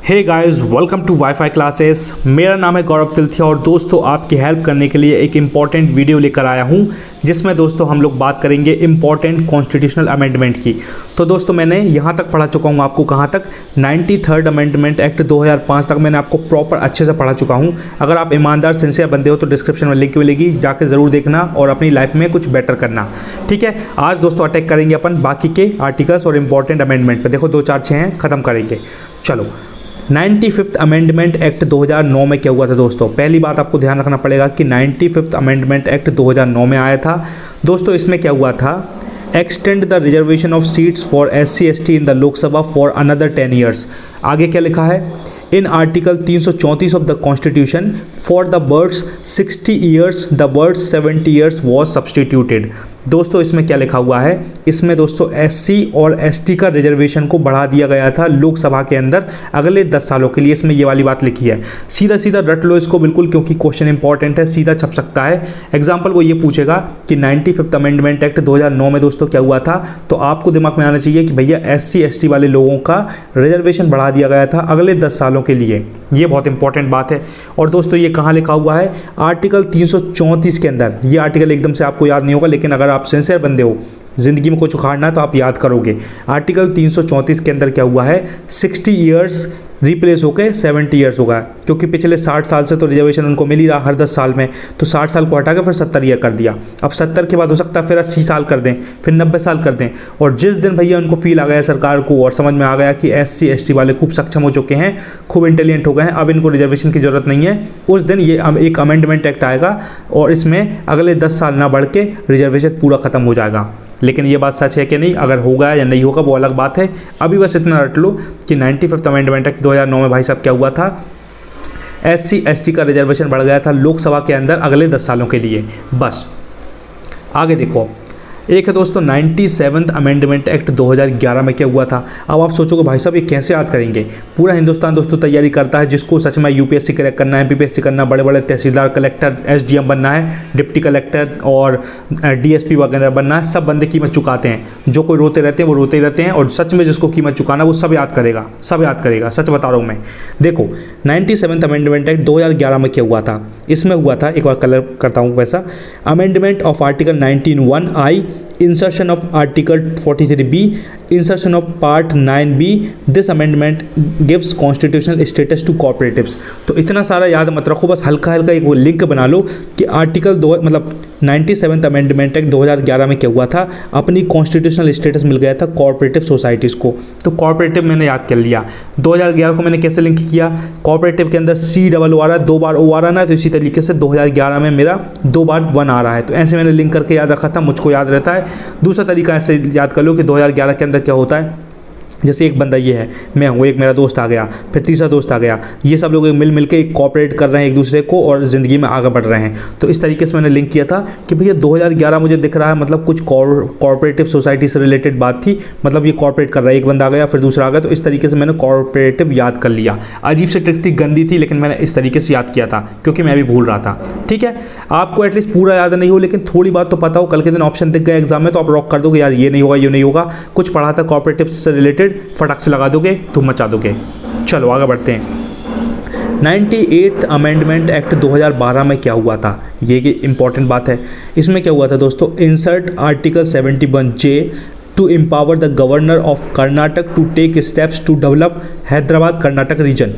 Hey guys, welcome to WiFi classes. मेरा नाम है गौरव तिलथिया और दोस्तों आपकी हेल्प करने के लिए एक इम्पॉर्टेंट वीडियो लेकर आया हूं, जिसमें दोस्तों हम लोग बात करेंगे इम्पॉर्टेंट कॉन्स्टिट्यूशनल अमेंडमेंट की। तो दोस्तों मैंने यहां तक पढ़ा चुका हूं, आपको कहां तक 93rd अमेंडमेंट एक्ट 2005 तक मैंने आपको प्रॉपर अच्छे से पढ़ा चुका हूं। अगर आप ईमानदार सिंसियर बंदे हो तो डिस्क्रिप्शन में लिंक मिलेगी, जाके ज़रूर देखना और अपनी लाइफ में कुछ बेटर करना। ठीक है, आज दोस्तों अटैक करेंगे अपन बाकी के आर्टिकल्स और इम्पॉर्टेंट अमेंडमेंट पर। देखो 2 4 6 हैं, ख़त्म करेंगे। चलो 95th अमेंडमेंट एक्ट 2009 में क्या हुआ था दोस्तों। पहली बात आपको ध्यान रखना पड़ेगा कि 95th अमेंडमेंट एक्ट 2009 में आया था दोस्तों। इसमें क्या हुआ था, extend the reservation of seats for SC ST in the Lok Sabha for another 10 years. आगे क्या लिखा है, in article 334 of the constitution for the words 60 years the words 70 years was substituted. दोस्तों इसमें क्या लिखा हुआ है, इसमें दोस्तों SC और ST का रिजर्वेशन को बढ़ा दिया गया था लोकसभा के अंदर अगले 10 सालों के लिए। इसमें ये वाली बात लिखी है, सीधा सीधा रट लो इसको बिल्कुल, क्योंकि क्वेश्चन इंपॉर्टेंट है, सीधा छप सकता है। एग्जाम्पल वो ये पूछेगा कि 95th अमेंडमेंट एक्ट 2009 में दोस्तों क्या हुआ था, तो आपको दिमाग में आना चाहिए कि भैया SC ST वाले लोगों का रिजर्वेशन बढ़ा दिया गया था अगले 10 सालों के लिए। ये बहुत इंपॉर्टेंट बात है। और दोस्तों ये कहाँ लिखा हुआ है, आर्टिकल 334 के अंदर। ये आर्टिकल एकदम से आपको याद नहीं होगा, लेकिन अगर आप सिंसियर बंदे हो, ज़िंदगी में कुछ उखाड़ना है तो आप याद करोगे। आर्टिकल 334 के अंदर क्या हुआ है, 60 ईयर्स रिप्लेस होकर 70 ईयर्स होगा, क्योंकि पिछले 60 साल से तो रिजर्वेशन उनको मिल ही रहा हर 10 साल में। तो 60 साल को हटा के फिर 70 ईयर कर दिया। अब 70 के बाद हो सकता है फिर 80 साल कर दें, फिर 90 साल कर दें। और जिस दिन भैया उनको फील आ गया सरकार को और समझ में आ गया कि SC ST वाले खूब सक्षम हो चुके हैं, खूब इंटेलिजेंट हो गए हैं, अब इनको रिजर्वेशन की ज़रूरत नहीं है, उस दिन ये एक अमेंडमेंट एक्ट आएगा और इसमें अगले 10 साल ना बढ़ के रिजर्वेशन पूरा ख़त्म हो जाएगा। लेकिन ये बात सच है कि नहीं, अगर होगा या नहीं होगा वो अलग बात है। अभी बस इतना रट लो कि 95th अमेंडमेंट एक्ट 2009 में भाई साहब क्या हुआ था, SC ST का रिजर्वेशन बढ़ गया था लोकसभा के अंदर अगले 10 सालों के लिए। बस आगे देखो, एक है दोस्तों 97th अमेंडमेंट एक्ट 2011 में क्या हुआ था। अब आप सोचोगे भाई साहब ये कैसे याद करेंगे, पूरा हिंदुस्तान दोस्तों तैयारी करता है, जिसको सच में UPSC क्रैक करना है, MPPSC करना, बड़े बड़े तहसीलदार, कलेक्टर, SDM बनना है, डिप्टी कलेक्टर और DSP वगैरह बनना है। सब बंदे कीमत चुकाते हैं, जो कोई रोते रहते हैं वो रोते ही रहते हैं, और सच में जिसको कीमत चुकाना वो सब याद करेगा, सब याद करेगा, सच बता रहा हूँ मैं। देखो 97th अमेंडमेंट एक्ट 2011 में क्या हुआ था, इसमें हुआ था, एक बार कलर करता हूँ वैसा, amendment of article 19(1)(I), insertion of article 43B, insertion of part 9B, this amendment gives constitutional status to cooperatives। तो इतना सारा याद मत रखो, बस हल्का हल्का एक वो लिंक बना लो कि आर्टिकल 97th अमेंडमेंट एक्ट 2011 में क्या हुआ था, अपनी कॉन्स्टिट्यूशनल स्टेटस मिल गया था कॉर्पोरेटिव सोसाइटीज़ को। तो कॉर्पोरेटिव मैंने याद कर लिया। 2011 को मैंने कैसे लिंक किया, कॉर्पोरेटिव के अंदर COO आ रहा है, 2 बार O आ रहा है ना, तो इसी तरीके से 2011 में मेरा 2 बार 1 आ रहा है। तो ऐसे मैंने लिंक करके याद रखा था, मुझको याद रहता है। दूसरा तरीका ऐसे याद कर लो कि 2011 के अंदर क्या होता है, जैसे एक बंदा ये है, मैं हूँ, एक मेरा दोस्त आ गया, फिर तीसरा दोस्त आ गया, ये सब लोग मिल के कोऑपरेट कर रहे हैं एक दूसरे को और ज़िंदगी में आगे बढ़ रहे हैं। तो इस तरीके से मैंने लिंक किया था कि भैया 2011 मुझे दिख रहा है, मतलब कुछ कॉर्पोरेटिव सोसाइटी से रिलेटेड बात थी, मतलब ये कॉर्पोरेट कर रहा है, एक बंदा आ गया फिर दूसरा आ गया। तो इस तरीके से मैंने कॉर्पोरेटिव याद कर लिया। अजीब से ट्रिक थी, गंदी थी, लेकिन मैंने इस तरीके से याद किया था क्योंकि मैं भी भूल रहा था। ठीक है, आपको एटलीस्ट पूरा याद नहीं हो लेकिन थोड़ी बात तो पता हो, कल के दिन ऑप्शन दिख गया एग्जाम में तो आप रॉक कर दोगे, यार ये नहीं होगा, ये नहीं होगा, कुछ पढ़ा था कॉर्पोरेटिव से रिलेटेड, फटाक से लगा दोगे, धूम मचा दोगे। चलो आगे बढ़ते हैं। 98th अमेंडमेंट एक्ट 2012 में क्या हुआ था, ये कि इंपॉर्टेंट बात है। इसमें क्या हुआ था दोस्तों, insert article 71J to empower the governor of Karnataka to take steps to develop Hyderabad Karnataka region.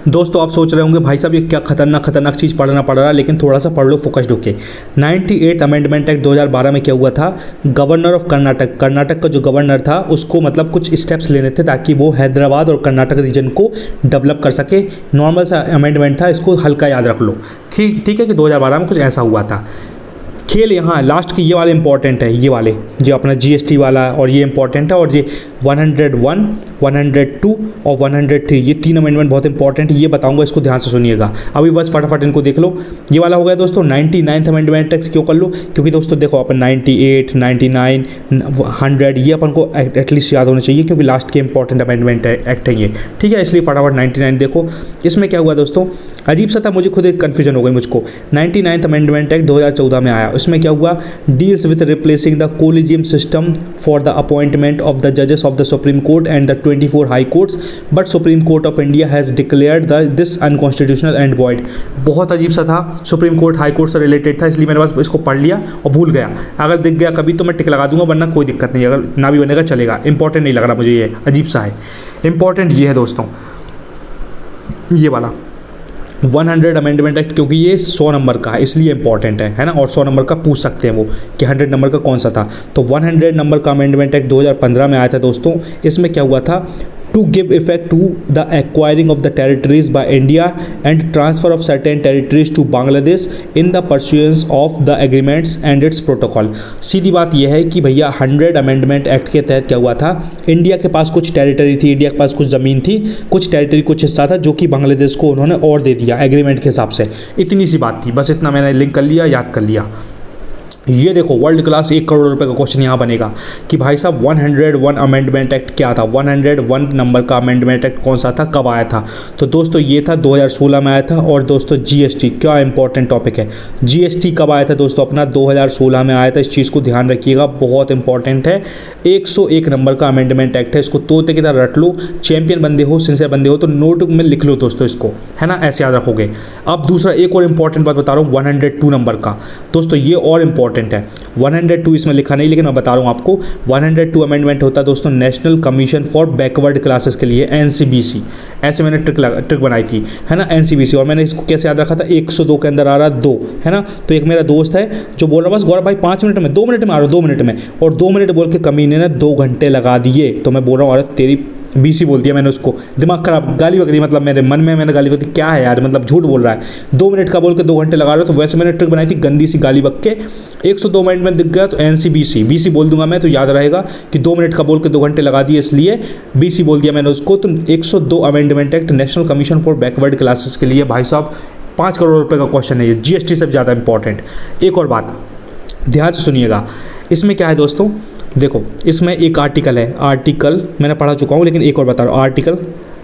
दोस्तों आप सोच रहे होंगे भाई साहब ये क्या खतरनाक चीज़ पढ़ना पड़ रहा है, लेकिन थोड़ा सा पढ़ लो फोकस्ड होके। 98th अमेंडमेंट एक्ट 2012 में क्या हुआ था, गवर्नर ऑफ कर्नाटक का जो गवर्नर था उसको मतलब कुछ स्टेप्स लेने थे ताकि वो हैदराबाद और कर्नाटक रीजन को डेवलप कर सके। नॉर्मल सा अमेंडमेंट था, इसको हल्का याद रख लो। ठीक है कि 2012 में कुछ ऐसा हुआ था। खेल यहाँ लास्ट की ये वाले इंपॉर्टेंट है, ये वाले जो अपना GST वाला, और ये इंपॉर्टेंट है, और ये 101, 102 और 103, ये 3 अमेंडमेंट बहुत इंपॉर्टेंट है, ये बताऊंगा, इसको ध्यान से सुनिएगा। अभी बस फटाफट इनको देख लो। ये वाला हो गया दोस्तों 99th अमेंडमेंट एक्ट। क्यों कर लो, क्योंकि दोस्तों देखो अपन 98, 99, 100 ये अपन को एटलीस्ट याद होना चाहिए, क्योंकि लास्ट के इंपॉर्टेंट अमेंडमेंट एक्ट है ये। ठीक है, इसलिए फटाफट 99 देखो। इसमें क्या हुआ दोस्तों, अजीब सा था, मुझे खुद एक कन्फ्यूजन हो गई मुझको। 99th अमेंडमेंट एक्ट 2014 में आया, इसमें क्या हुआ, deals with replacing the collegium system for the appointment of the जजेस of the Supreme Court and the 24 high courts, but Supreme Court of India has declared this unconstitutional and void। बहुत अजीब सा था, सुप्रीम कोर्ट हाई कोर्ट से related था, इसलिए मैंने बस इसको पढ़ लिया और भूल गया। अगर दिख गया कभी तो मैं टिक लगा दूंगा, वरना कोई दिक्कत नहीं, अगर ना भी बनेगा चलेगा। इंपॉर्टेंट नहीं लग रहा मुझे, ये अजीब सा है। इंपॉर्टेंट ये है दोस्तों, ये वाला 100 अमेंडमेंट एक्ट, क्योंकि ये 100 नंबर का है इसलिए इंपॉर्टेंट है ना, और 100 नंबर का पूछ सकते हैं वो कि 100 नंबर का कौन सा था। तो 100 नंबर का अमेंडमेंट एक्ट 2015 में आया था दोस्तों। इसमें क्या हुआ था, to give effect to the acquiring of the territories by India and transfer of certain territories to Bangladesh in the pursuance of the agreements and its protocol. सीधी बात यह है कि भैया 100 अमेंडमेंट एक्ट के तहत क्या हुआ था, इंडिया के पास कुछ टेरिटरी थी, इंडिया के पास कुछ ज़मीन थी, कुछ टेरिटरी कुछ हिस्सा था जो कि बांग्लादेश को उन्होंने और दे दिया एग्रीमेंट के हिसाब से। इतनी सी बात थी, बस इतना मैंने लिंक कर लिया, याद कर लिया। ये देखो वर्ल्ड क्लास 1 करोड़ रुपए का क्वेश्चन यहाँ बनेगा कि भाई साहब 101 अमेंडमेंट एक्ट क्या था, 101 नंबर का अमेंडमेंट एक्ट कौन सा था, कब आया था। तो दोस्तों ये था 2016 में आया था। और दोस्तों जीएसटी, क्या इंपॉर्टेंट टॉपिक है, जीएसटी कब आया था दोस्तों अपना, 2016 में आया था। इस चीज़ को ध्यान रखिएगा, बहुत इंपॉर्टेंट है। 101 नंबर का अमेंडमेंट एक्ट है, इसको तोते की तरह रट लो। चैंपियन बंदे हो, सिंसियर बंदे हो तो नोटबुक में लिख लो दोस्तों इसको, है ना, ऐसे याद रखोगे। अब दूसरा एक और इंपॉर्टेंट बात बता रहा हूँ, 102 नंबर का दोस्तों, ये और इंपॉर्टेंट है। 102 इसमें लिखा नहीं, लेकिन मैं बता रहा हूँ आपको। 102 अमेंडमेंट होता है दोस्तों national commission for backward classes के लिए, एनसीबीसी। ऐसे मैंने ट्रिक बनाई थी, है ना, एनसीबीसी। और मैंने इसको कैसे याद रखा था, 102 के अंदर आ रहा 2, है ना। तो एक मेरा दोस्त है जो बोल रहा बस गौरव भाई 5 मिनट में, 2 मिनट में आ रहा हूँ, 2 मिनट में, और 2 मिनट बोल के कमीने ने 2 घंटे लगा दिए। तो मैं बोल रहा हूँ अरे तेरी बीसी बोल दिया मैंने उसको, दिमाग खराब, गाली बक दी, मतलब मेरे मन में मैंने गाली बक दी, क्या है यार, मतलब झूठ बोल रहा है, 2 मिनट का बोल के 2 घंटे लगा रहा है। तो वैसे मैंने ट्रिक बनाई थी गंदी सी गाली बक के, 102 मिनट में दिख गया तो एनसीबीसी, बीसी बोल दूंगा मैं तो याद रहेगा कि 2 मिनट का बोल के 2 घंटे लगा दिए, इसलिए बीसी बोल दिया मैंने उसको। तो 102 amendment act national commission for backward classes के लिए भाई साहब 5 करोड़ रुपये का क्वेश्चन है ये, जीएसटी से ज़्यादा इंपॉर्टेंट। एक और बात ध्यान से सुनिएगा, इसमें क्या है दोस्तों, देखो इसमें एक आर्टिकल है, आर्टिकल मैंने पढ़ा चुका हूँ लेकिन एक और बता रहा हूँ,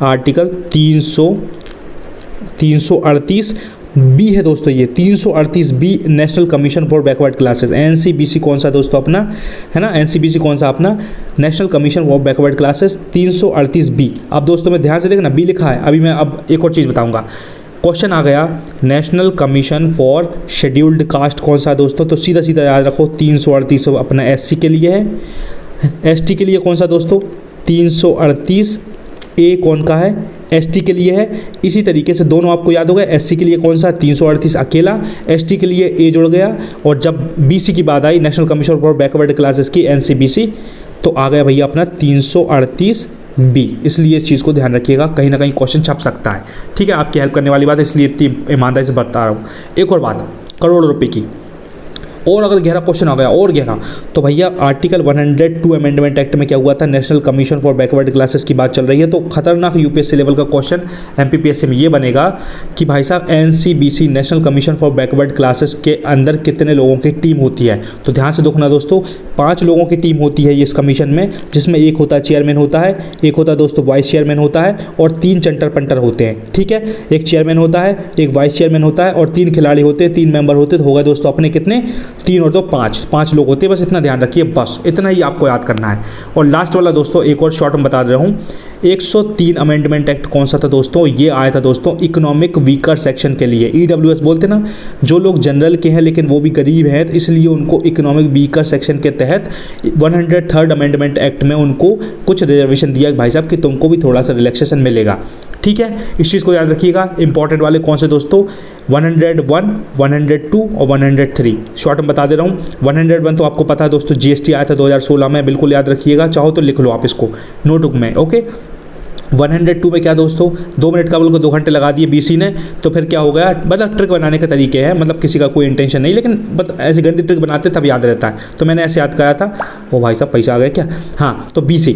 आर्टिकल 338 बी है दोस्तों, ये 338 B national commission for backward classes. NCBC कौन सा दोस्तों अपना, है ना, एनसीबीसी कौन सा अपना, national commission for backward classes 338 B. अब दोस्तों मैं ध्यान से देखना, बी लिखा है। अभी मैं अब एक और चीज़ बताऊँगा, क्वेश्चन आ गया national commission for scheduled caste कौन सा है दोस्तों, तो सीधा सीधा याद रखो 338 अपना एससी के लिए है, एसटी के लिए कौन सा दोस्तों 338 ए कौन का है, एसटी के लिए है। इसी तरीके से दोनों आपको याद होगा, एससी के लिए कौन सा 338 अकेला, एसटी के लिए ए जुड़ गया, और जब बीसी की बात आई national commission for backward classes की एनसीबीसी, तो आ गया भैया अपना 338 बी। इसलिए इस चीज़ को ध्यान रखिएगा, कहीं ना कहीं क्वेश्चन छप सकता है, ठीक है, आपकी हेल्प करने वाली बात है, इसलिए इतनी ईमानदारी से बता रहा हूँ। एक और बात करोड़ रुपए की, और अगर गहरा क्वेश्चन आ गया और गहरा, तो भैया आर्टिकल 102 अमेंडमेंट एक्ट में क्या हुआ था, national commission for backward classes की बात चल रही है। तो खतरनाक यूपीएससी लेवल का क्वेश्चन एमपीपीएससी में ये बनेगा कि भाई साहब NCBC national commission for backward classes के अंदर कितने लोगों की टीम होती है। तो ध्यान से देखना दोस्तों, 5 लोगों की टीम होती है इस कमीशन में, जिसमें एक होता है चेयरमैन होता है, एक होता है दोस्तों वाइस चेयरमैन होता है, और 3 चंटर पंटर होते हैं, ठीक है। एक चेयरमैन होता है, एक वाइस चेयरमैन होता है, और 3 खिलाड़ी होते हैं, 3 मेंबर होते हैं। तो होगा दोस्तों अपने कितने, 3 और 2 5 लोग होते हैं, बस इतना ध्यान रखिए, बस इतना ही आपको याद करना है। और लास्ट वाला दोस्तों एक और शॉर्ट में बता रहा हूँ, 103 अमेंडमेंट एक्ट कौन सा था दोस्तों, ये आया था दोस्तों इकोनॉमिक वीकर सेक्शन के लिए, ईडब्ल्यूएस बोलते ना, जो लोग जनरल के हैं लेकिन वो भी गरीब हैं, तो इसलिए उनको इकोनॉमिक वीकर सेक्शन के तहत 103 अमेंडमेंट एक्ट में उनको कुछ रिजर्वेशन दिया भाई साहब कि तुमको भी थोड़ा सा रिलैक्सेशन मिलेगा, ठीक है। इस चीज़ को याद रखिएगा। इंपॉर्टेंट वाले कौन से दोस्तों, 101, 102 और 103 शॉर्ट में बता दे रहा हूँ। 101 तो आपको पता है दोस्तों, जीएसटी आया था 2016 में, बिल्कुल याद रखिएगा, चाहो तो लिख लो आप इसको नोटबुक में, ओके। 102 में क्या दोस्तों, 2 मिनट का बोल को 2 घंटे लगा दिए बीसी ने, तो फिर क्या हो गया, मतलब ट्रिक बनाने के तरीके हैं, मतलब किसी का कोई इंटेंशन नहीं, लेकिन बस ऐसी गंदी ट्रिक बनाते तब याद रहता है, तो मैंने ऐसे याद कराया था। ओ भाई साहब पैसा आ गया क्या, हाँ, तो बीसी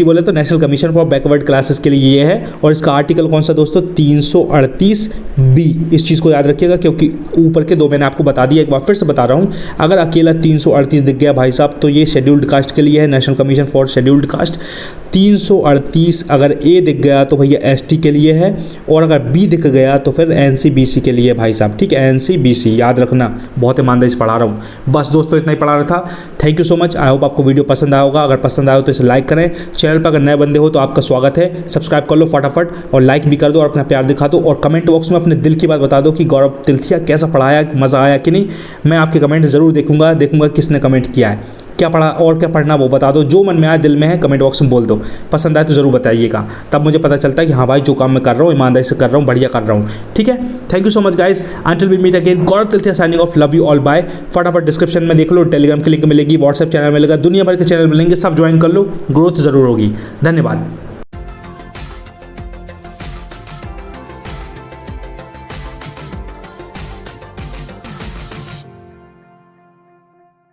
बोले तो national commission for backward classes के लिए ये है, और इसका आर्टिकल कौन सा दोस्तों 338 बी। इस चीज़ को याद रखिएगा, क्योंकि ऊपर के 2 मैंने आपको बता दिया, एक बार फिर से बता रहा हूँ। अगर अकेला 338 दिख गया भाई साहब, तो ये शेड्यूल्ड कास्ट के लिए है, national commission for scheduled caste. 338 अगर ए दिख गया तो भैया एसटी के लिए है, और अगर बी दिख गया तो फिर एनसी बीसी के लिए भाई साहब, ठीक है, एनसी बीसी याद रखना, बहुत ईमानदारी से पढ़ा रहा हूँ। बस दोस्तों इतना ही पढ़ा रहा था। Thank you so much. I hope आपको वीडियो पसंद आया होगा। अगर पसंद आया तो इसे लाइक करें। चैनल पर अगर नए बंदे हो तो आपका स्वागत है, सब्सक्राइब कर लो फटाफट और लाइक भी कर दो और अपना प्यार दिखा दो, और कमेंट बॉक्स में अपने दिल की बात बता दो कि गौरव तिलथिया कैसा पढ़ाया, मज़ा आया कि नहीं। मैं आपके कमेंट ज़रूर देखूंगा किसने कमेंट किया है, क्या पढ़ा और क्या पढ़ना वो बता दो। जो मन में आए, दिल में है, कमेंट बॉक्स में बोल दो। पसंद आए तो ज़रूर बताइएगा, तब मुझे पता चलता है कि हाँ भाई जो काम मैं कर रहा हूँ ईमानदारी से कर रहा हूँ, बढ़िया कर रहा हूँ। ठीक है, thank you so much guys, until we meet again. Gaurav Tilthiya signing off, love you all, bye. फटाफट डिस्क्रिप्शन में देख लो, टेलीग्राम की लिंक मिलेगी, व्हाट्सएप चैनल मिलेगा, दुनिया भर के चैनल मिलेंगे, सब ज्वाइन कर लो, ग्रोथ ज़रूर होगी। धन्यवाद।